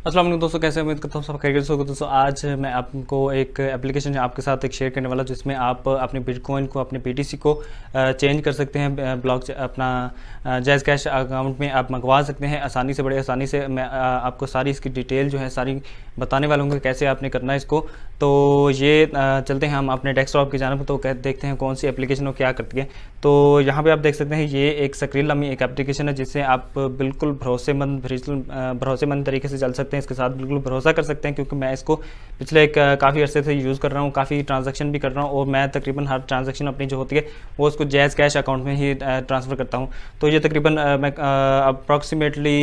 अस्सलाम वालेकुम दोस्तों, कैसे उम्मीद करता हूँ सब खैरियत से होगा। दोस्तों आज मैं आपको एक एप्लीकेशन आपके साथ एक शेयर करने वाला हूँ जिसमें आप अपने बिटकॉइन को, अपने BTC को चेंज कर सकते हैं। ब्लॉक अपना जैज़ कैश अकाउंट में आप मंगवा सकते हैं आसानी से, बड़े आसानी से। मैं आपको सारी इसकी डिटेल जो है सारी बताने वाला हूँ कि कैसे आपने करना है इसको। तो ये चलते हैं हम अपने डेस्कटॉप की जानब, तो देखते हैं कौन सी एप्लीकेशन और क्या करती है। तो यहाँ पे आप देख सकते हैं ये एक स्क्रीन नामी एक एप्लीकेशन है जिससे आप बिल्कुल भरोसेमंद तरीके से चल सकते हैं, इसके साथ बिल्कुल भरोसा कर सकते हैं, क्योंकि मैं इसको पिछले काफ़ी अर्से से यूज़ कर रहा हूँ, काफ़ी ट्रांजैक्शन भी कर रहा हूँ और मैं तकरीबन हर ट्रांजैक्शन अपनी जो होती है वो उसको जैज़ कैश अकाउंट में ही ट्रांसफ़र करता हूँ। तो ये तकरीबन मैं अप्रॉक्सीमेटली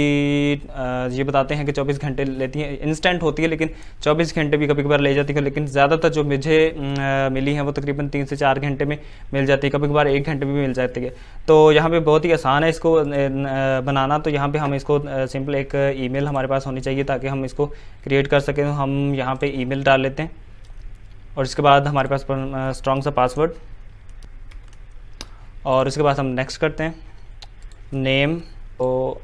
ये बताते हैं कि 24 घंटे लेती है। इंस्टेंट होती है लेकिन 24 घंटे भी कभी कभार ले जाती है, लेकिन ज़्यादातर जो मुझे मिली है वो तकरीबन 3 से 4 घंटे में मिल जाती है, कभी कभार 1 घंटे में भी मिल जाती है। तो यहाँ पे बहुत ही आसान है इसको बनाना। तो यहाँ पे हम इसको सिंपल एक ईमेल हमारे पास होनी चाहिए ताकि हम इसको क्रिएट कर सकें। तो हम यहाँ पे ईमेल डाल लेते हैं और इसके बाद हमारे पास स्ट्रॉन्ग सा पासवर्ड, और उसके बाद हम नेक्स्ट करते हैं। नेम तो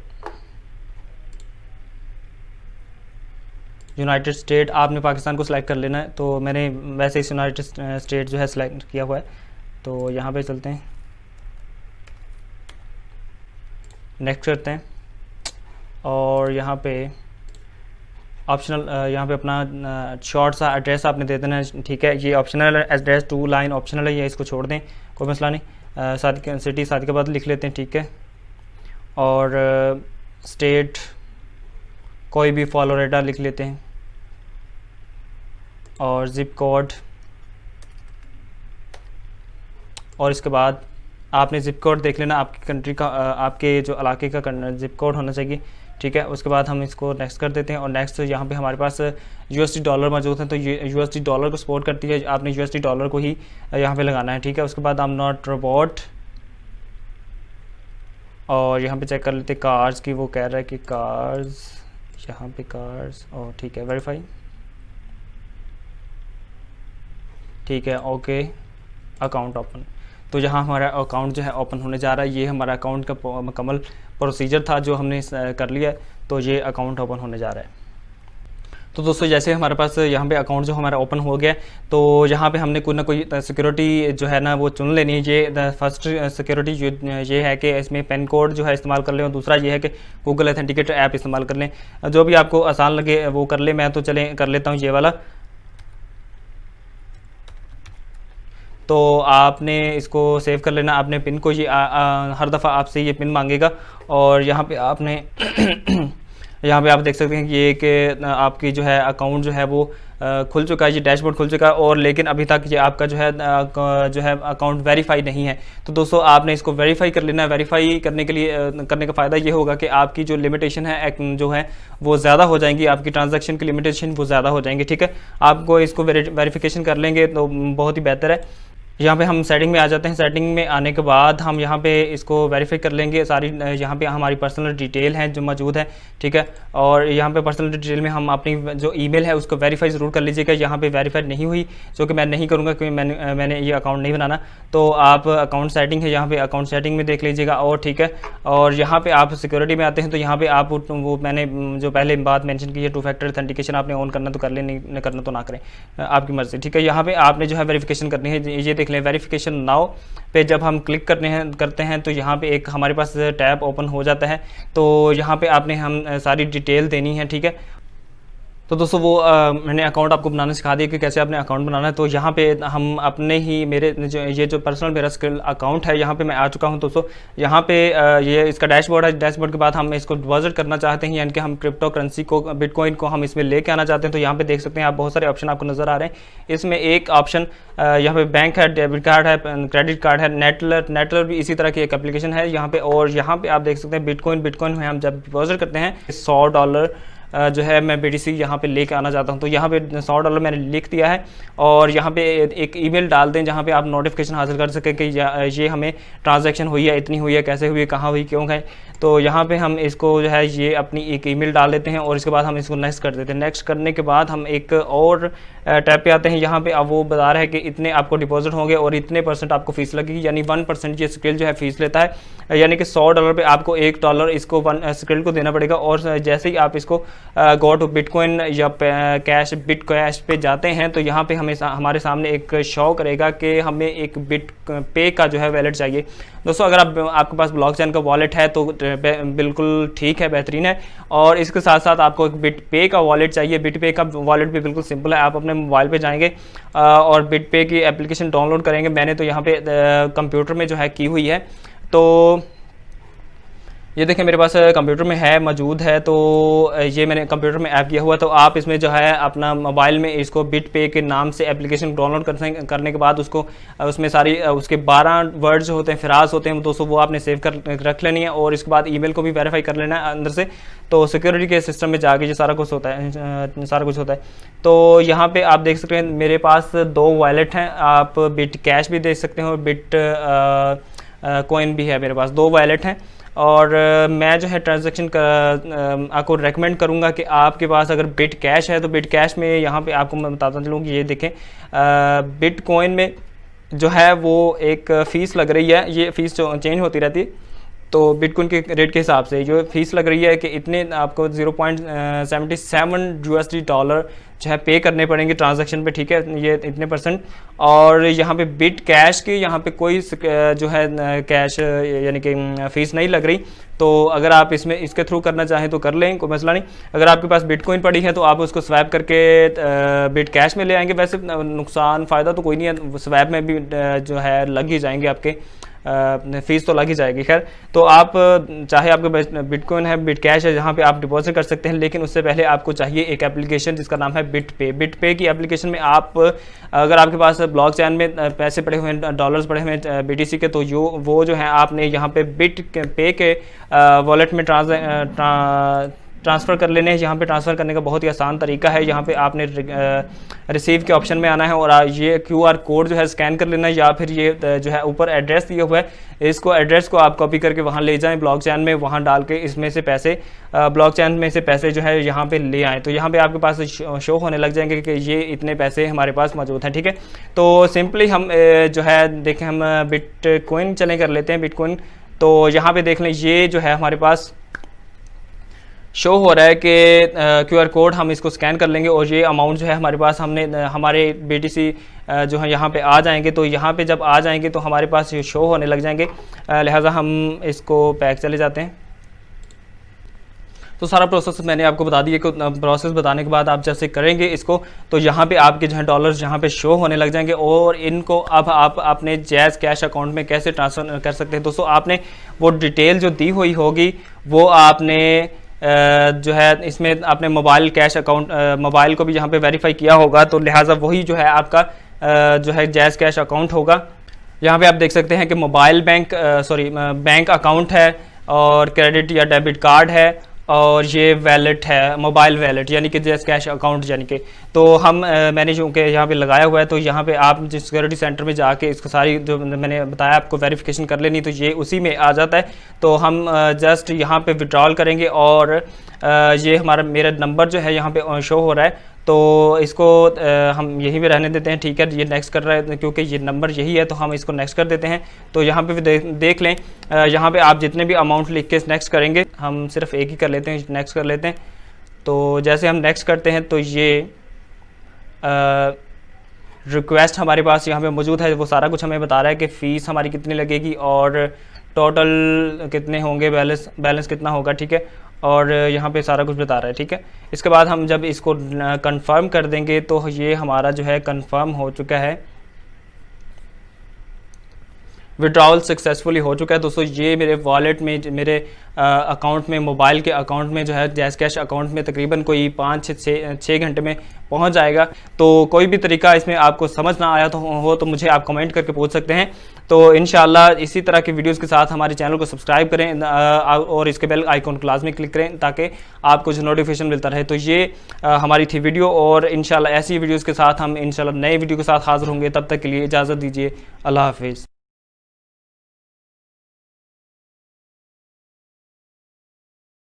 यूनाइटेड स्टेट, आपने पाकिस्तान को सिलेक्ट कर लेना है। तो मैंने वैसे इस यूनाइटेड स्टेट जो है सिलेक्ट किया हुआ है। तो यहाँ पे चलते हैं, नेक्स्ट करते हैं और यहाँ पे ऑप्शनल यहाँ पे अपना शॉर्ट सा एड्रेस आपने दे देना है, ठीक है। ये ऑप्शनल एड्रेस 2 लाइन ऑप्शनल है, ये इसको छोड़ दें, कोई मसला नहीं। साथ सिटी साथ के बाद लिख लेते हैं, ठीक है। और स्टेट कोई भी फ्लोरिडा लिख लेते हैं, और ज़िप कोड, और इसके बाद आपने ज़िप कोड देख लेना आपकी कंट्री का, आपके जो इलाके का ज़िप कोड होना चाहिए, ठीक है। उसके बाद हम इसको नेक्स्ट कर देते हैं और नेक्स्ट यहाँ पे हमारे पास USD डॉलर मौजूद है, तो ये USD डॉलर को सपोर्ट करती है, आपने USD डॉलर को ही यहाँ पे लगाना है, ठीक है। उसके बाद हम नॉट रोबोट, और यहाँ पे चेक कर लेते कार्स की, वो कह रहा है कि कार्स, यहाँ पे कार्स, और ठीक है, वेरीफाई, ठीक है, ओके, अकाउंट ओपन। तो यहाँ हमारा अकाउंट जो है ओपन होने जा रहा है। ये हमारा अकाउंट का मुकम्मल प्रोसीजर था जो हमने कर लिया, तो ये अकाउंट ओपन होने जा रहा है। तो दोस्तों जैसे हमारे पास यहाँ पे अकाउंट जो हमारा ओपन हो गया, तो यहाँ पे हमने कोई ना कोई सिक्योरिटी जो है ना वो चुन लेनी है। ये फर्स्ट सिक्योरिटी ये है कि इसमें पेन कोड जो है इस्तेमाल कर लें, और दूसरा ये है कि गूगल ऑथेंटिकेटर ऐप इस्तेमाल कर लें। जो भी आपको आसान लगे वो कर लें, मैं तो चले कर लेता हूँ ये वाला। तो आपने इसको सेव कर लेना, आपने पिन को ये हर दफ़ा आपसे ये पिन मांगेगा, और यहाँ पे आपने यहाँ पे आप देख सकते हैं कि ये कि आपकी जो है अकाउंट जो है वो खुल चुका है, ये डैशबोर्ड खुल चुका है, और लेकिन अभी तक ये आपका जो है अकाउंट वेरीफाई नहीं है। तो दोस्तों आपने इसको वेरीफाई कर लेना है। वेरीफाई करने के लिए करने का फ़ायदा ये होगा कि आपकी जो लिमिटेशन है जो है वो ज़्यादा हो जाएंगी, आपकी ट्रांजैक्शन की लिमिटेशन वो ज़्यादा हो जाएंगी, ठीक है। आपको इसको वेरीफिकेशन कर लेंगे तो बहुत ही बेहतर है। यहाँ पे हम सेटिंग में आ जाते हैं। सेटिंग में आने के बाद हम यहाँ पे इसको वेरीफाई कर लेंगे। सारी यहाँ पे हमारी पर्सनल डिटेल है जो मौजूद है, ठीक है। और यहाँ पे पर्सनल डिटेल में हम अपनी जो ईमेल है उसको वेरीफाई ज़रूर कर लीजिएगा। यहाँ पे वेरीफाई नहीं हुई, जो कि मैं नहीं करूँगा क्योंकि मैंने ये अकाउंट नहीं बनाना। तो आप अकाउंट सेटिंग है, यहाँ पे अकाउंट सेटिंग में देख लीजिएगा, और ठीक है। और यहाँ पे आप सिक्योरिटी में आते हैं, तो यहाँ पे आप वो मैंने जो पहले बात मेंशन की है 2 फैक्टर ऑथेंटिकेशन, आपने ऑन करना तो कर ले, नहीं करना तो ना करें, आपकी मर्ज़ी, ठीक है। यहाँ पे आपने जो है वेरिफिकेशन करनी है, ये देख लें वेरिफिकेशन नाउ पे जब हम क्लिक करते हैं तो यहाँ पे एक हमारे पास टैब ओपन हो जाता है। तो यहाँ पे आपने हम सारी डिटेल देनी है, ठीक है। तो दोस्तों वो मैंने अकाउंट आपको बनाना सिखा दिया कि कैसे आपने अकाउंट बनाना है। तो यहाँ पे हम अपने ही मेरे जो पर्सनल मेरा स्किल अकाउंट है, यहाँ पे मैं आ चुका हूँ दोस्तों। यहाँ पे ये इसका डैशबोर्ड है। डैशबोर्ड के बाद हम इसको डिपॉजिट करना चाहते हैं, यानी कि हम क्रिप्टो करेंसी को, बिटकॉइन को हम इसमें लेके आना चाहते हैं। तो यहाँ पे देख सकते हैं आप, बहुत सारे ऑप्शन आपको नज़र आ रहे हैं। इसमें एक ऑप्शन यहाँ पे बैंक है, डेबिट कार्ड है, क्रेडिट कार्ड है, नेटलर भी इसी तरह की एक एप्लीकेशन है यहाँ पे। और यहाँ पे आप देख सकते हैं बिटकॉइन में हम जब डिपॉजिट करते हैं $100 जो है मैं BTC यहाँ पे लेके आना चाहता हूँ। तो यहाँ पे $100 मैंने लिख दिया है, और यहाँ पे एक ईमेल डाल दें जहाँ पे आप नोटिफिकेशन हासिल कर सकें कि ये हमें ट्रांजैक्शन हुई है, इतनी हुई है, कैसे हुई है, कहाँ हुई, क्यों है। तो यहाँ पे हम इसको जो है ये अपनी एक ईमेल डाल देते हैं, और इसके बाद हम इसको नेक्स्ट कर देते हैं। नेक्स्ट करने के बाद हम एक और टैब पे आते हैं। यहाँ पे अब वो बता रहा है कि इतने आपको डिपॉजिट होंगे और इतने % आपको फीस लगेगी, यानी 1% ये स्किल जो है फीस लेता है, यानी कि $100 पे आपको $1 इसको स्किल को देना पड़ेगा। और जैसे ही आप इसको गो टू बिटकॉइन या कैश बिट कैश पे जाते हैं तो यहाँ पे हमें हमारे सामने एक शो करेगा कि हमें एक बिट पे का जो है वॉलेट चाहिए। दोस्तों अगर आपके पास ब्लॉकचेन का वॉलेट है तो बिल्कुल ठीक है, बेहतरीन है। और इसके साथ साथ आपको एक बिट पे का वॉलेट चाहिए। बिट पे का वॉलेट भी बिल्कुल सिंपल है। आप अपने मोबाइल पे जाएंगे और बिट पे की एप्लीकेशन डाउनलोड करेंगे। मैंने तो यहाँ पे कंप्यूटर में जो है की हुई है, तो ये देखें मेरे पास कंप्यूटर में है, मौजूद है। तो ये मैंने कंप्यूटर में ऐप किया हुआ, तो आप इसमें जो है अपना मोबाइल में इसको बिट पे के नाम से एप्लीकेशन डाउनलोड करने के बाद उसको उसमें सारी उसके 12 वर्ड जो होते हैं, फ्राज होते हैं दोस्तों, वो आपने सेव कर रख लेनी है। और इसके बाद ईमेल को भी वेरीफाई कर लेना है अंदर से। तो सिक्योरिटी के सिस्टम में जाके ये सारा कुछ होता है। तो यहाँ पर आप देख सकते हैं मेरे पास 2 वॉलेट हैं। आप बिट कैश भी देख सकते हैं और बिट कॉइन भी है। मेरे पास 2 वॉलेट हैं। और मैं जो है ट्रांजैक्शन आपको रेकमेंड करूंगा कि आपके पास अगर बिट कैश है तो बिट कैश में यहाँ पे आपको मैं बताता चलूँ कि ये देखें बिट कॉइन में जो है वो एक फ़ीस लग रही है। ये फ़ीस जो चेंज होती रहती है, तो बिटकॉइन के रेट के हिसाब से जो फीस लग रही है कि इतने आपको 0.77 USD डॉलर जो है पे करने पड़ेंगे ट्रांजैक्शन पे, ठीक है, ये इतने %। और यहाँ पे बिट कैश की यहाँ पे कोई जो है कैश यानी कि फ़ीस नहीं लग रही। तो अगर आप इसके थ्रू करना चाहें तो कर लें, कोई मसला नहीं। अगर आपके पास बिटकॉइन पड़ी है तो आप उसको स्वैप करके बिट कैश में ले आएंगे। वैसे नुकसान फ़ायदा तो कोई नहीं है, स्वैप में भी जो है लग ही जाएंगे आपके, फीस तो लग ही जाएगी। खैर, तो आप चाहे आपके बिटकॉइन है, बिट कैश है, जहाँ पे आप डिपॉजिट कर सकते हैं, लेकिन उससे पहले आपको चाहिए एक एप्लीकेशन जिसका नाम है बिट पे। बिट पे की एप्लीकेशन में आप अगर आपके पास ब्लॉकचेन में पैसे पड़े हुए हैं, डॉलर्स पड़े हुए हैं BTC के, तो वो जो है आपने यहाँ पे बिट पे के वॉलेट में ट्रांसफ़र कर लेने हैं। यहाँ पे ट्रांसफ़र करने का बहुत ही आसान तरीका है। यहाँ पे आपने रिसीव के ऑप्शन में आना है और ये QR कोड जो है स्कैन कर लेना है, या फिर ये जो है ऊपर एड्रेस दिया हुआ है, इसको एड्रेस को आप कॉपी करके वहाँ ले जाएं ब्लॉकचेन में, वहाँ डाल के इसमें से पैसे ब्लॉकचेन में से पैसे जो है यहाँ पे ले आएँ। तो यहाँ पे आपके पास शो होने लग जाएंगे कि ये इतने पैसे हमारे पास मौजूद हैं, ठीक है। तो सिंपली हम जो है देखें, हम बिटकॉइन चलें कर लेते हैं बिटकॉइन। तो यहाँ पे देख लें, ये जो है हमारे पास शो हो रहा है कि QR कोड, हम इसको स्कैन कर लेंगे और ये अमाउंट जो है हमारे पास हमारे BTC जो है यहाँ पे आ जाएंगे। तो यहाँ पे जब आ जाएंगे तो हमारे पास ये शो होने लग जाएंगे, लिहाजा हम इसको पैक चले जाते हैं। तो सारा प्रोसेस मैंने आपको बता दिया कि प्रोसेस बताने के बाद आप जैसे करेंगे इसको, तो यहाँ पे आपके जो है डॉलर्स यहाँ पे शो होने लग जाएंगे। और इनको अब आप अपने जैज़ कैश अकाउंट में कैसे ट्रांसफ़र कर सकते हैं दोस्तों, आपने वो डिटेल जो दी हुई होगी वो आपने जो है इसमें आपने मोबाइल कैश अकाउंट मोबाइल को भी यहाँ पे वेरीफाई किया होगा, तो लिहाजा वही जो है आपका जो है जैज़ कैश अकाउंट होगा। यहाँ पे आप देख सकते हैं कि मोबाइल बैंक अकाउंट है और क्रेडिट या डेबिट कार्ड है और ये वैलेट है, मोबाइल वैलेट यानी कि जैज़ कैश अकाउंट यानी कि। तो मैंने जो कि यहाँ पे लगाया हुआ है, तो यहाँ पे आप जिस सिक्योरिटी सेंटर में जाके इसको सारी जो मैंने बताया आपको वेरिफिकेशन कर लेनी, तो ये उसी में आ जाता है। तो हम जस्ट यहाँ पे विड्रॉल करेंगे और ये मेरा नंबर जो है यहाँ पे शो हो रहा है, तो इसको हम यहीं पे रहने देते हैं, ठीक है। ये नेक्स्ट कर रहा है क्योंकि ये नंबर यही है, तो हम इसको नेक्स्ट कर देते हैं। तो यहाँ पे भी देख लें, यहाँ पे आप जितने भी अमाउंट लिख के नेक्स्ट करेंगे, हम सिर्फ एक ही कर लेते हैं, नेक्स्ट कर लेते हैं। तो जैसे हम नेक्स्ट करते हैं तो ये रिक्वेस्ट हमारे पास यहाँ पे मौजूद है, वो सारा कुछ हमें बता रहा है कि फ़ीस हमारी कितनी लगेगी और टोटल कितने होंगे, बैलेंस कितना होगा, ठीक है। और यहाँ पे सारा कुछ बता रहा है, ठीक है। इसके बाद हम जब इसको कंफर्म कर देंगे तो ये हमारा जो है कंफर्म हो चुका है, विड्रॉल सक्सेसफुली हो चुका है दोस्तों। ये मेरे वॉलेट में, मेरे अकाउंट में, मोबाइल के अकाउंट में जो है जैज़ कैश अकाउंट में तकरीबन कोई 5 से 6 घंटे में पहुंच जाएगा। तो कोई भी तरीका इसमें आपको समझ ना आया तो मुझे आप कमेंट करके पूछ सकते हैं। तो इंशाल्लाह इसी तरह की वीडियोस के साथ हमारे चैनल को सब्सक्राइब करें और इसके बेल आइकॉन को लाजमी क्लिक करें ताकि आपको जो नोटिफिकेशन मिलता रहे। तो ये हमारी थी वीडियो, और इंशाल्लाह ऐसी वीडियोज़ के साथ हम इंशाल्लाह नए वीडियो के साथ हाजिर होंगे। तब तक के लिए इजाज़त दीजिए, अल्लाह हाफिज़।